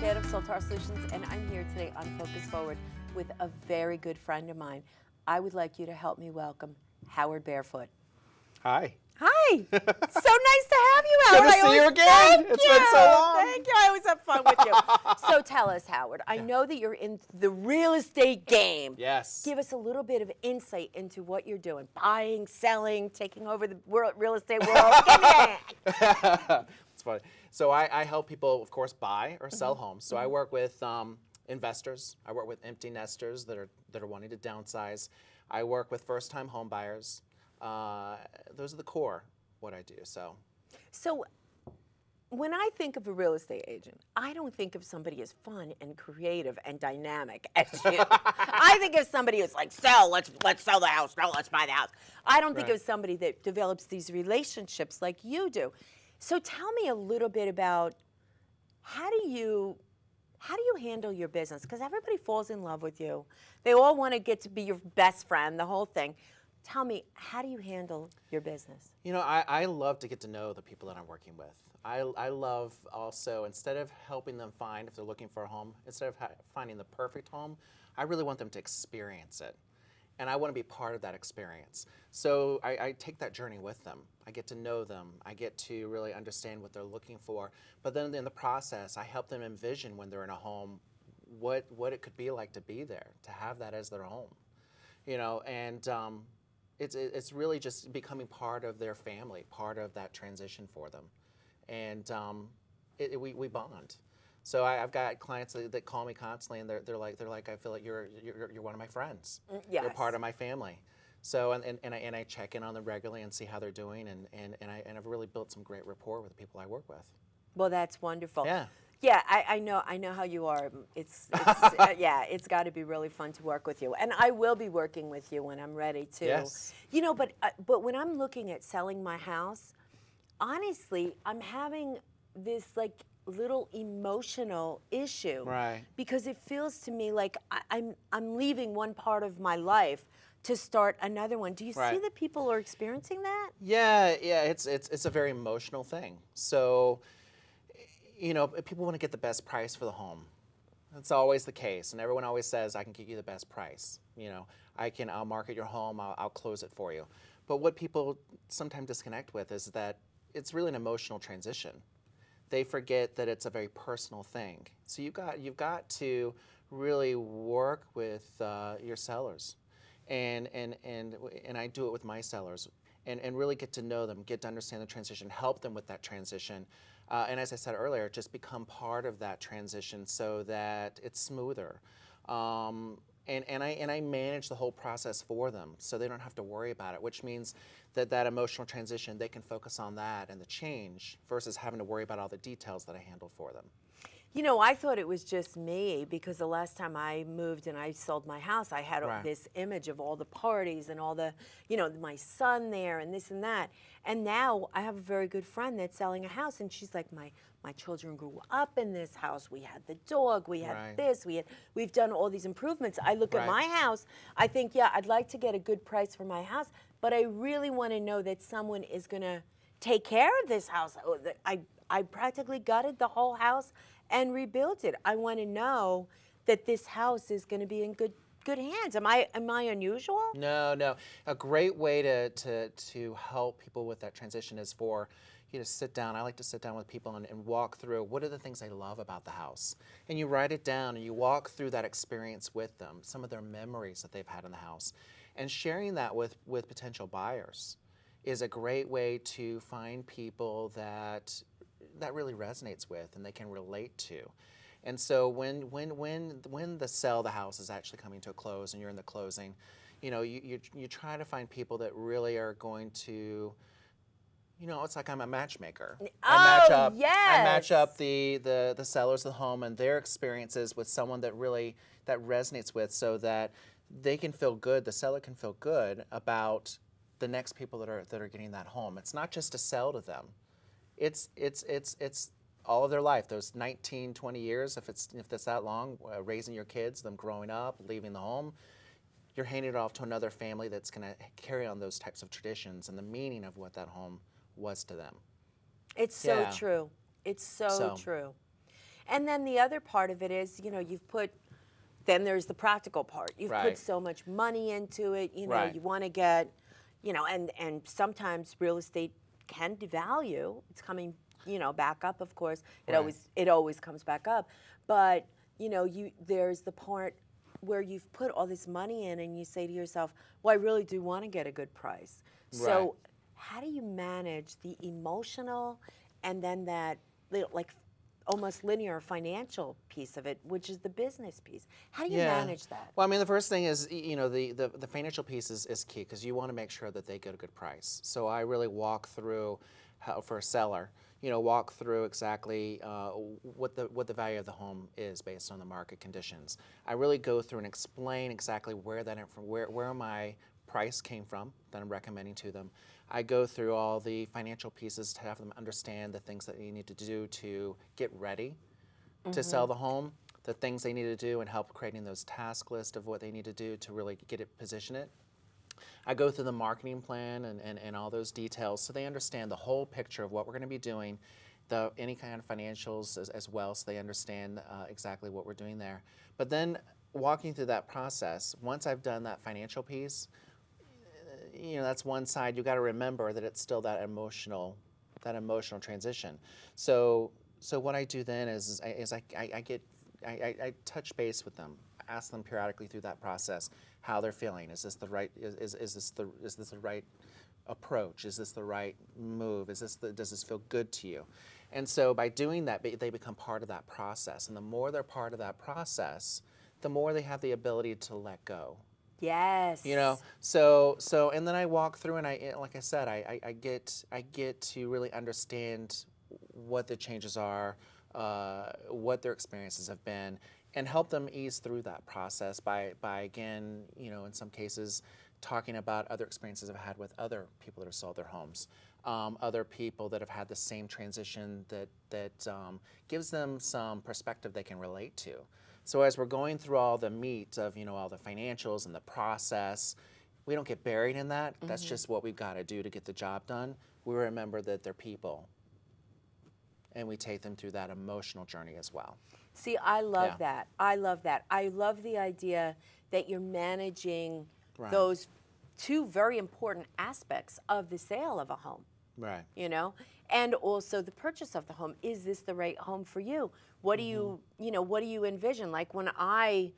Jan of Soltar Solutions, and I'm here today on Focus Forward with a very good friend of mine. I would like you to help me welcome Howard Barefoot. Hi. Hi. So nice to have you, Howard. Good to see you again. It's been so long. Thank you. I always have fun with you. So tell us, Howard, I know that you're in the real estate game. Yes. Give us a little bit of insight into what you're doing. Buying, selling, taking over the real estate world. Give me it. It's funny. So I help people, of course, buy or sell homes. So I work with investors. I work with empty nesters that are wanting to downsize. I work with first-time home buyers. Those are the core what I do. So when I think of a real estate agent, I don't think of somebody as fun and creative and dynamic as you. I think of somebody who's like, let's sell the house, no, let's buy the house. I don't think of somebody that develops these relationships like you do. So tell me a little bit about how do you handle your business? Because everybody falls in love with you. They all want to get to be your best friend, the whole thing. Tell me, how do you handle your business? You know, I love to get to know the people that I'm working with. I love also, instead of helping them find, if they're looking for a home, instead of finding the perfect home, I really want them to experience it. And I want to be part of that experience. So I take that journey with them. I get to know them. I get to really understand what they're looking for. But then in the process, I help them envision when they're in a home, what it could be like to be there, to have that as their home. You know, and it's really just becoming part of their family, part of that transition for them. And we bond. So I've got clients that call me constantly, and they're like, I feel like you're one of my friends. Yes. You're part of my family. So and I check in on them regularly and see how they're doing, and I've really built some great rapport with the people I work with. Well, that's wonderful. Yeah. Yeah, I know how you are. It's yeah, it's got to be really fun to work with you, and I will be working with you when I'm ready to. Yes. You know, but when I'm looking at selling my house, honestly, I'm having this like little emotional issue, Right? Because it feels to me like I'm leaving one part of my life to start another one. Do you see that people are experiencing that? Yeah, it's a very emotional thing. So, you know, people want to get the best price for the home. That's always the case, and everyone always says, I can get you the best price. You know, I'll market your home, I'll close it for you. But what people sometimes disconnect with is that it's really an emotional transition. They forget that it's a very personal thing. So you've got to really work with your sellers, and I do it with my sellers, and really get to know them, get to understand the transition, help them with that transition. And as I said earlier, just become part of that transition so that it's smoother. And I manage the whole process for them so they don't have to worry about it, which means that emotional transition, they can focus on that and the change versus having to worry about all the details that I handle for them. You know, I thought it was just me because the last time I moved and I sold my house, I had this image of all the parties and all the, you know, my son there and this and that. And now I have a very good friend that's selling a house, and she's like, my children grew up in this house. We had the dog. We had this. We've done all these improvements. I look at my house. I think, yeah, I'd like to get a good price for my house, but I really want to know that someone is going to take care of this house. I practically gutted the whole house and rebuilt it. I want to know that this house is going to be in good hands. Am I unusual? No. A great way to help people with that transition is for you to sit down. I like to sit down with people and walk through what are the things they love about the house. And you write it down and you walk through that experience with them, some of their memories that they've had in the house. And sharing that with potential buyers is a great way to find people that really resonates with and they can relate to. And so when the house is actually coming to a close and you're in the closing, you know, you try to find people that really are going to, you know, it's like I'm a matchmaker. I match up the sellers of the home and their experiences with someone that resonates with, so that they can feel good, the seller can feel good about the next people that are getting that home. It's not just to sell to them. It's all of their life, those 19, 20 years, if it's that long, raising your kids, them growing up, leaving the home, you're handing it off to another family that's going to carry on those types of traditions and the meaning of what that home was to them. It's so true. It's so true. And then the other part of it is, then there's the practical part. You've Right. put so much money into it, Right. you want to get, and sometimes real estate can devalue. It's coming, back up, of course. Right. It always comes back up. But, there's the part where you've put all this money in and you say to yourself, well, I really do want to get a good price. So Right. how do you manage the emotional and then that like almost linear financial piece of it, which is the business piece? How do you manage that? Well, I mean, the first thing is, the financial piece is key because you want to make sure that they get a good price. So I really walk through how, for a seller, walk through exactly what the value of the home is based on the market conditions. I really go through and explain exactly where my price came from that I'm recommending to them. I go through all the financial pieces to have them understand the things that you need to do to get ready to sell the home, the things they need to do, and help creating those task lists of what they need to do to really position it. I go through the marketing plan and all those details so they understand the whole picture of what we're going to be doing, any kind of financials as well, so they understand exactly what we're doing there. But then walking through that process, once I've done that financial piece, that's one side. You got to remember that it's still that emotional transition. So what I do then is I touch base with them, ask them periodically through that process how they're feeling. Is this the right is this the right approach? Is this the right move? Does this feel good to you? And so by doing that, they become part of that process. And the more they're part of that process, the more they have the ability to let go. Yes. So and then I walk through and like I said, I get to really understand what the changes are, what their experiences have been, and help them ease through that process by again, in some cases, talking about other experiences I've had with other people that have sold their homes, other people that have had the same transition that gives them some perspective they can relate to. So as we're going through all the meat of all the financials and the process, we don't get buried in that. That's just what we've got to do to get the job done. We remember that they're people, and we take them through that emotional journey as well. See, I love that. I love that. I love the idea that you're managing those two very important aspects of the sale of a home. Right. And also the purchase of the home. Is this the right home for you? What do you, what do you envision? Like when I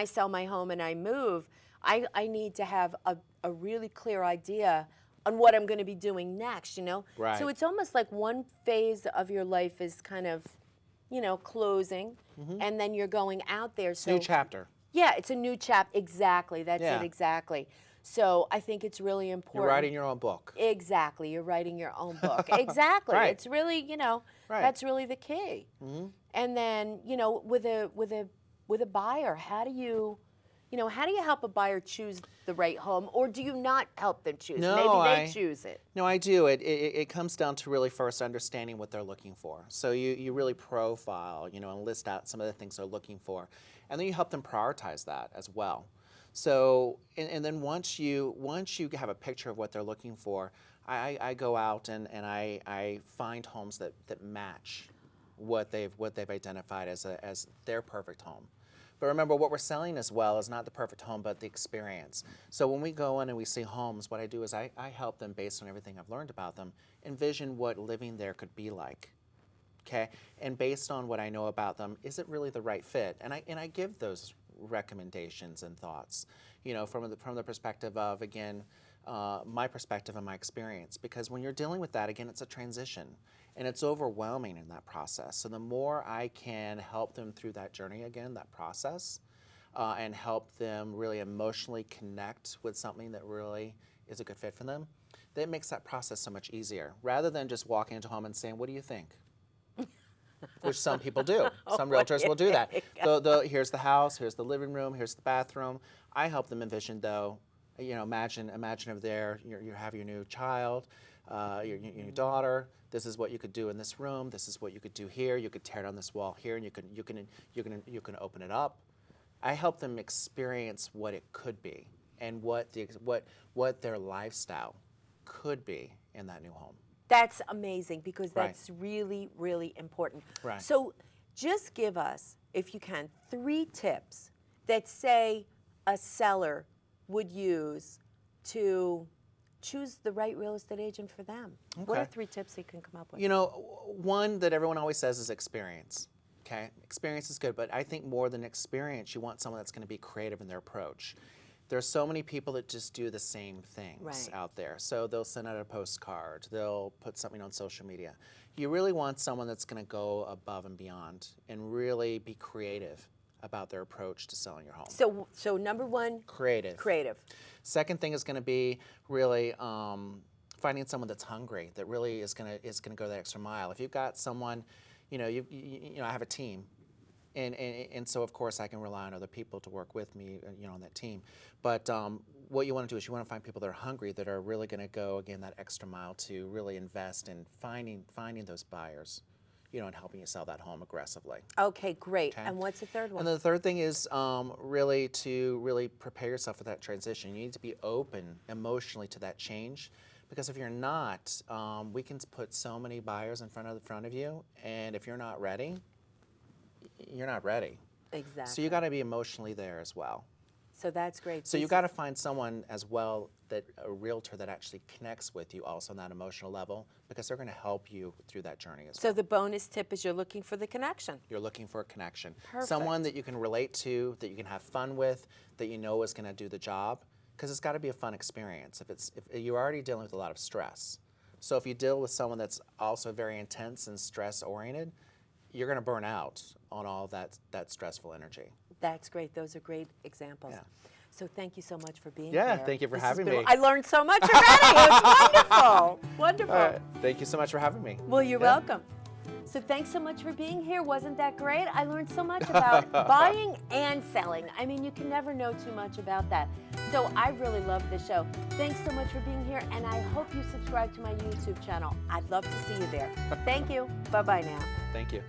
sell my home and I move, I need to have a really clear idea on what I'm going to be doing next, Right. So it's almost like one phase of your life is kind of, closing, and then you're going out there. So New chapter. Yeah, it's a new chapter. Exactly. That's Yeah. it. Exactly. So I think it's really important. You're writing your own book. Exactly. You're writing your own book. Exactly. Right. It's really, Right. that's really the key. And then, with a buyer, how do you help a buyer choose the right home, or do you not help them choose? No, Maybe they choose it. No, I do. It comes down to really first understanding what they're looking for. So you really profile, and list out some of the things they're looking for, and then you help them prioritize that as well. So and then once you have a picture of what they're looking for, I go out and I find homes that match what they've identified as their perfect home. But remember, what we're selling as well is not the perfect home, but the experience. So when we go in and we see homes, what I do is I help them, based on everything I've learned about them, envision what living there could be like. Okay? And based on what I know about them, is it really the right fit? And I give those recommendations and thoughts, from the perspective of, again, my perspective and my experience. Because when you're dealing with that, again, it's a transition. And it's overwhelming in that process. So the more I can help them through that journey, again, that process, and help them really emotionally connect with something that really is a good fit for them, that makes that process so much easier. Rather than just walking into a home and saying, what do you think? Which some people do. Some realtors will do that. Here's the house, here's the living room, here's the bathroom. I help them envision, though, imagine if you have your new child, your daughter. This is what you could do in this room. This is what you could do here. You could tear down this wall here, and you can open it up. I help them experience what it could be and what their lifestyle could be in that new home. That's amazing, because that's really, really important. Right. So Just give us, if you can, 3 tips that say a seller would use to choose the right real estate agent for them. What are 3 tips you can come up with? You know, one that everyone always says is experience. Okay, experience is good, but I think more than experience, you want someone that's going to be creative in their approach. There's so many people that just do the same things out there. So they'll send out a postcard, they'll put something on social media. You really want someone that's going to go above and beyond and really be creative about their approach to selling your home. So number 1, creative. Creative. Second thing is going to be really finding someone that's hungry, that really is going to go that extra mile. If you've got someone, you know, I have a team. And so, of course, I can rely on other people to work with me, you know, on that team. But what you want to do is you want to find people that are hungry, that are really going to go, again, that extra mile to really invest in finding those buyers, you know, and helping you sell that home aggressively. Okay, great. And what's the third one? And then the third thing is really to prepare yourself for that transition. You need to be open emotionally to that change. Because if you're not, we can put so many buyers in front of you, and if you're not ready, you're not ready. Exactly. So you got to be emotionally there as well. So that's great. So you got to find someone as well, that a realtor that actually connects with you also on that emotional level, because they're going to help you through that journey as well. So the bonus tip is you're looking for the connection. You're looking for a connection. Perfect. Someone that you can relate to, that you can have fun with, that you know is going to do the job, because it's got to be a fun experience. If you're already dealing with a lot of stress. So if you deal with someone that's also very intense and stress oriented, you're going to burn out on all that stressful energy. That's great. Those are great examples. Yeah. So thank you so much for being Yeah, here. thank you for This has having been- me. I learned so much already. It was wonderful. Wonderful. All right. Thank you so much for having me. Well, you're welcome. So thanks so much for being here. Wasn't that great? I learned so much about buying and selling. I mean, you can never know too much about that. So I really love the show. Thanks so much for being here, and I hope you subscribe to my YouTube channel. I'd love to see you there. Thank you. Bye-bye now. Thank you.